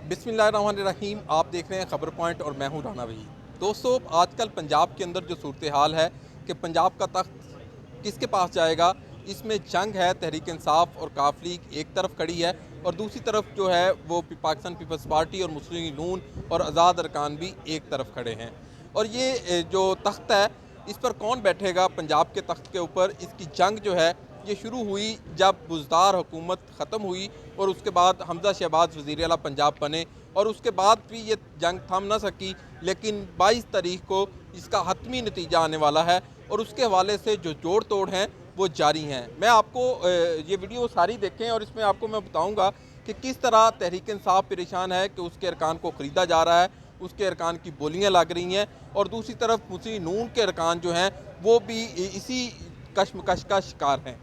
बिस्मिल्लाहिर्रहमानिर्रहीम। आप देख रहे हैं खबर पॉइंट और मैं हूं राना वही। दोस्तों, आजकल पंजाब के अंदर जो सूरत हाल है कि पंजाब का तख्त किसके पास जाएगा, इसमें जंग है। तहरीक इंसाफ और काफ लीग एक तरफ खड़ी है और दूसरी तरफ जो है वो पाकिस्तान पीपल्स पार्टी और मुस्लिम लीग नून और आज़ाद अरकान भी एक तरफ खड़े हैं। और ये जो तख्त है, इस पर कौन बैठेगा पंजाब के तख्त के ऊपर, इसकी जंग जो है ये शुरू हुई जब बुज़दार हुकूमत ख़त्म हुई और उसके बाद हमज़ा शहबाज वज़ीर आला पंजाब बने और उसके बाद भी ये जंग थम ना सकी। लेकिन 22 तारीख को इसका हतमी नतीजा आने वाला है और उसके हवाले से जो जोड़ तोड़ हैं वो जारी हैं। मैं आपको ये वीडियो सारी देखें और इसमें आपको मैं बताऊंगा कि किस तरह तहरीक इंसाफ परेशान है कि उसके अरकान को ख़रीदा जा रहा है, उसके अरकान की बोलियाँ लग रही हैं और दूसरी तरफ मुस्लिम नून के अरकान जो हैं वो भी इसी कशमकश का शिकार हैं।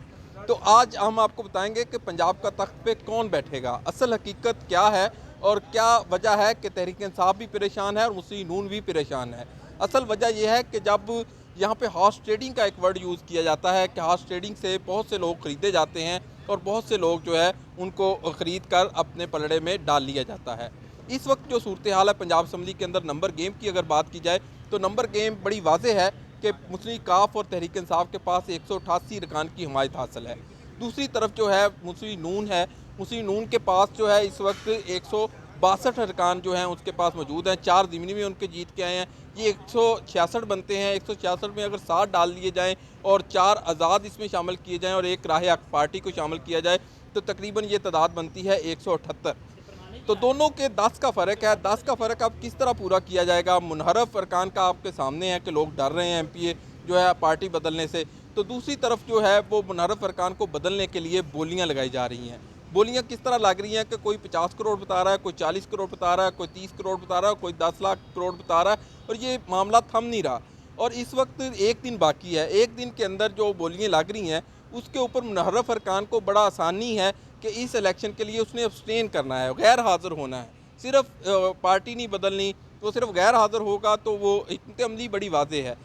तो आज हम आपको बताएंगे कि पंजाब का तख्त पे कौन बैठेगा, असल हकीकत क्या है और क्या वजह है कि तहरीक इंसाफ भी परेशान है और मुस्लिम नून भी परेशान है। असल वजह यह है कि जब यहाँ पे हॉर्स ट्रेडिंग का एक वर्ड यूज़ किया जाता है कि हॉर्स ट्रेडिंग से बहुत से लोग ख़रीदे जाते हैं और बहुत से लोग जो है उनको ख़रीद कर अपने पलड़े में डाल लिया जाता है। इस वक्त जो सूरत हाल है पंजाब असम्बली के अंदर नंबर गेम की अगर बात की जाए तो नंबर गेम बड़ी वाज़े है कि मुस्लिम काफ और तहरीक इंसाफ के पास 188 अरकान की हमायत हासिल है। दूसरी तरफ जो है मुस्लिम नून है, मुस्लिम नून के पास जो है इस वक्त 162 अरकान जो हैं उसके पास मौजूद हैं। 4 ज़मीनी में उनके जीत के आए हैं, ये 166 बनते हैं। 166 में अगर 7 डाल लिए जाएँ और 4 आज़ाद इसमें शामिल किए जाएँ और एक राह हक पार्टी को शामिल किया जाए तो तकरीबन ये तादाद बनती है 178। तो दोनों के 10 का फ़र्क है। 10 का फ़र्क अब किस तरह पूरा किया जाएगा? मुनहरफ अरकान का आपके सामने है कि लोग डर रहे हैं एमपीए जो है पार्टी बदलने से। तो दूसरी तरफ जो है वो मुनहरफ अरकान को बदलने के लिए बोलियां लगाई जा रही हैं। बोलियां किस तरह लग रही हैं कि कोई 50 करोड़ बता रहा है, कोई 40 करोड़ बता रहा है, कोई 30 करोड़ बता रहा है, कोई 10 लाख करोड़ बता रहा है और ये मामला थम नहीं रहा। और इस वक्त एक दिन बाकी है। एक दिन के अंदर जो बोलियाँ लग रही हैं उसके ऊपर मुनहरफ अरकान को बड़ा आसानी है कि इस इलेक्शन के लिए उसने अब्सटेन करना है, गैर हाज़िर होना है। सिर्फ पार्टी नहीं बदलनी, तो सिर्फ गैर हाज़िर होगा तो वो हिकमत अमली बड़ी वाज़े है।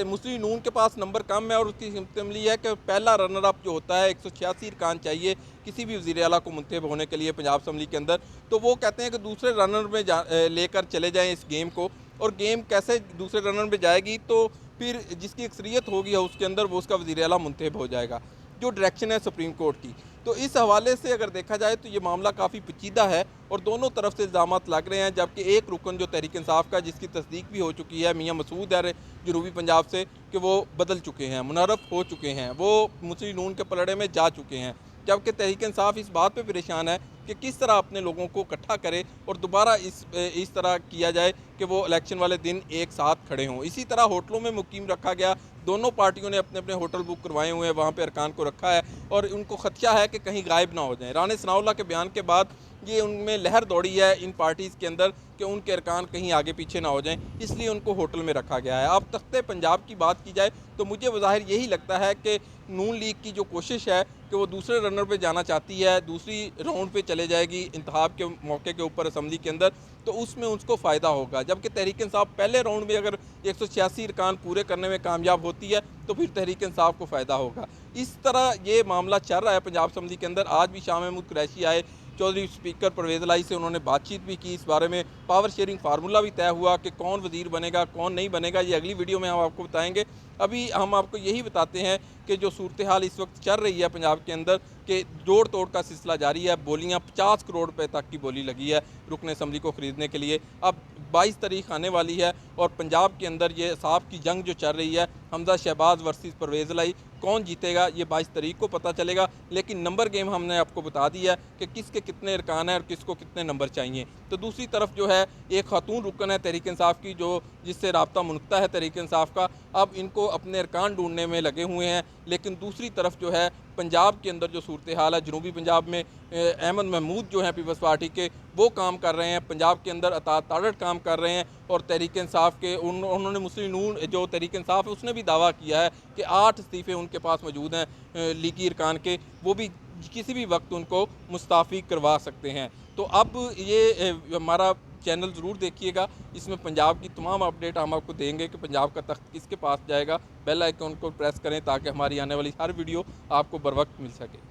मुस्लिम नून के पास नंबर कम है और उसकी हिकमत अमली है कि पहला रनर अप जो होता है 186 अरकान चाहिए किसी भी वज़ीर आला को मुंतखब होने के लिए पंजाब असम्बली के अंदर। तो वो कहते हैं कि दूसरे रनर में लेकर चले जाएँ इस गेम को। और गेम कैसे दूसरे रनर में जाएगी तो फिर जिसकी अक्सरियत होगी उसके अंदर वो उसका वज़ीर आला मुंतखब हो जाएगा, जो डायरेक्शन है सुप्रीम कोर्ट की। तो इस हवाले से अगर देखा जाए तो ये मामला काफ़ी पेचीदा है और दोनों तरफ से इल्ज़ामात लग रहे हैं। जबकि एक रुकन जो तहरीक इंसाफ का जिसकी तस्दीक भी हो चुकी है, मियाँ मसूद है जनूबी पंजाब से, कि वो बदल चुके हैं, मुनहरफ हो चुके हैं, वो मुस्लिम नून के पलड़े में जा चुके हैं। जबकि तहरीक इंसाफ इस बात पर परेशान है कि किस तरह अपने लोगों को इकट्ठा करे और दोबारा इस तरह किया जाए कि वो इलेक्शन वाले दिन एक साथ खड़े हों। इसी तरह होटलों में मुकीम रखा गया। दोनों पार्टियों ने अपने अपने होटल बुक करवाए हुए हैं, वहाँ पे अरकान को रखा है और उनको खदशा है कि कहीं गायब ना हो जाएं। राना सनाउल्लाह के बयान के बाद ये उनमें लहर दौड़ी है इन पार्टीज़ के अंदर कि उनके अरकान कहीं आगे पीछे ना हो जाएं, इसलिए उनको होटल में रखा गया है। अब तख्ते पंजाब की बात की जाए तो मुझे बज़ाहिर यही लगता है कि नून लीग की जो कोशिश है कि वो दूसरे रनर पे जाना चाहती है, दूसरी राउंड पे चले जाएगी इंतखाब के मौके के ऊपर असम्बली के अंदर, तो उसमें उसको फ़ायदा होगा। जबकि तहरीक इंसाफ पहले राउंड में अगर 186 अरकान पूरे करने में कामयाब होती है तो फिर तहरीक इंसाफ को फ़ायदा होगा। इस तरह ये मामला चल रहा है पंजाब असम्बली के अंदर। आज भी शाह महमूद कुरैशी आए, चौधरी स्पीकर परवेज़ इलाही से उन्होंने बातचीत भी की, इस बारे में पावर शेयरिंग फार्मूला भी तय हुआ कि कौन वज़ीर बनेगा कौन नहीं बनेगा, ये अगली वीडियो में हम आपको बताएंगे। अभी हम आपको यही बताते हैं कि जो सूरत हाल इस वक्त चल रही है पंजाब के अंदर कि जोड़ तोड़ का सिलसिला जारी है। बोलियाँ 50 करोड़ रुपए तक की बोली लगी है रुकन असम्बली को ख़रीदने के लिए। अब 22 तारीख आने वाली है और पंजाब के अंदर ये साफ की जंग जो चल रही है, हमज़ा शहबाज वर्सेस परवेज़ इलाही, कौन जीतेगा ये 22 तारीख को पता चलेगा। लेकिन नंबर गेम हमने आपको बता दिया है कि किसके कितने अरकान हैं और किसको कितने नंबर चाहिए। तो दूसरी तरफ जो है एक खातून रुकन है तहरीक इंसाफ की, जो जिससे राब्ता मुनक़्ता है तहरीक इंसाफ का, अब इनको अपने अरकान ढूंढने में लगे हुए हैं। लेकिन दूसरी तरफ जो है पंजाब के अंदर जो सूरत हाल है, जनूबी पंजाब में अहमद महमूद जो हैं पीपल्स पार्टी के, वो काम कर रहे हैं। पंजाब के अंदर अता तारड़ काम कर रहे हैं और तहरीक इंसाफ के उन्होंने मुस्लिम नून जो तहरीक इंसाफ है उसने भी दावा किया है कि 8 इस्तीफ़े उनके पास मौजूद हैं लीगी अरकान के, वो भी किसी भी वक्त उनको मुस्ताफ़ी करवा सकते हैं। तो अब ये हमारा चैनल ज़रूर देखिएगा, इसमें पंजाब की तमाम अपडेट हम आपको देंगे कि पंजाब का तख्त किसके पास जाएगा। बेल आइकन को प्रेस करें ताकि हमारी आने वाली हर वीडियो आपको बर वक्त मिल सके।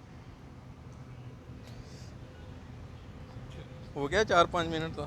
हो गया 4-5 मिनट तो